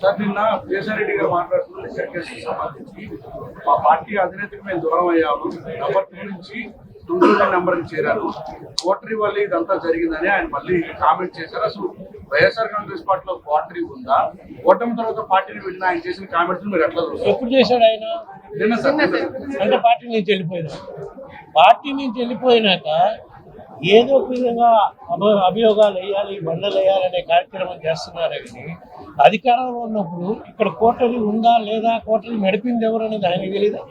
Sir నిన్న కేశారెడ్డి గారు మాట్లాడుతున్న లిక్కర్ కేసుకు సంబంధించి మా పార్టీ అధినేతకు మేము దూరం అయ్యాము, నంబర్ 2 నుంచి 2000 నెంబర్కి చేరారు, కోటరీ వల్ల ఇదంతా జరిగిందని ఆయన మళ్ళీ కామెంట్ చేశారు. అసలు వైఎస్ఆర్ కాంగ్రెస్ పార్టీలో కోటరీ ఉందా? ఓటమి తర్వాత పార్టీని వెళ్ళిన ఆయన చేసిన కామెంట్స్ మీరు ఎట్లా చూస్తారు? ఎప్పుడు చేశాడు ఆయన? నిన్న సార్ అంటే పార్టీ నుంచి వెళ్ళిపోయినాక ఏదో ఒక విధంగా అభియోగాలు వేయాలి, బండలు వేయాలనే కార్యక్రమం చేస్తున్నారే కానీ అధికారంలో ఉన్నప్పుడు ఇక్కడ కోటరీ ఉందా లేదా, కోటరీ నడిపింది ఎవరు అనేది ఆయనకి తెలీదా?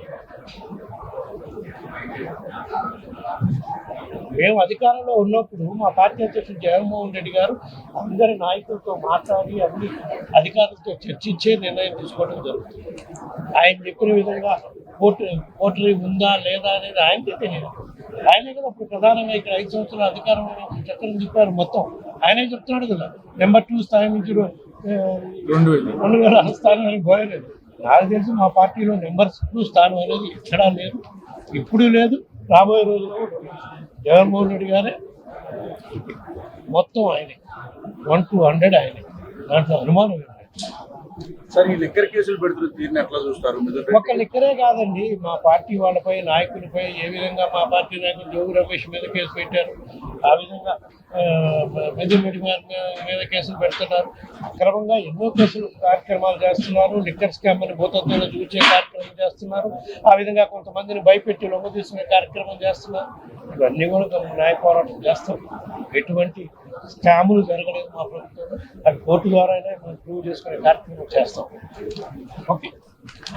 మేము అధికారంలో ఉన్నప్పుడు మా పార్టీ అధ్యక్షుడు జగన్మోహన్ రెడ్డి గారు అందరి నాయకులతో మాట్లాడి అన్ని అధికారులతో చర్చించే నిర్ణయం తీసుకోవడం జరుగుతుంది. ఆయన చెప్పిన విధంగా కోటరీ ఉందా లేదా అనేది ఆయనకే తెలియదు. ఆయనే కదా ఇప్పుడు ప్రధానంగా ఇక్కడ 5 సంవత్సరాల అధికారంలో చక్రం తిప్పారు మొత్తం. ఆయనే చెప్తున్నాడు కదా, నెంబర్ 2 స్థాయి నుంచి 2000 స్థానానికి పోయలేదు. నాకు తెలిసి మా పార్టీలో నెంబర్ 2 స్థానం అనేది ఎక్కడా లేదు, ఇప్పుడు లేదు, రాబోయే రోజుల్లో జగన్మోహన్ రెడ్డి గారే మొత్తం ఆయనే 1 to 100 ఆయనే, దాంట్లో అనుమానం లేదు. సార్ ఈ లిక్కర్ కేసులు పెడుతున్న తీరుని ఎట్లా చూస్తారు? ఒక్క లిక్కరే కాదండి, మా పార్టీ వాళ్ళపై నాయకులపై ఏ విధంగా మా పార్టీ నాయకులు జోగు రమేష్ మీద కేసు పెట్టారు, ఆ విధంగా మిథున్ రెడ్డి మీద కేసులు పెడుతున్నారు. అక్రమంగా ఎన్నో కేసులు కార్యక్రమాలు చేస్తున్నారు. లిక్కర్ స్కామ్ అని భూతత్వంలో చూసే కార్యక్రమం చేస్తున్నారు. ఆ విధంగా కొంతమందిని భయపెట్టి లొంగ తీసుకునే కార్యక్రమం చేస్తున్నారు. ఇవన్నీ కూడా న్యాయ పోరాటం చేస్తాం. ఎటువంటి స్కాములు జరగలేదు మా ప్రభుత్వంలో. అవి కోర్టు ద్వారానే మనం ప్రూవ్ చేసుకునే కార్యక్రమం చేస్తాం. ఓకే.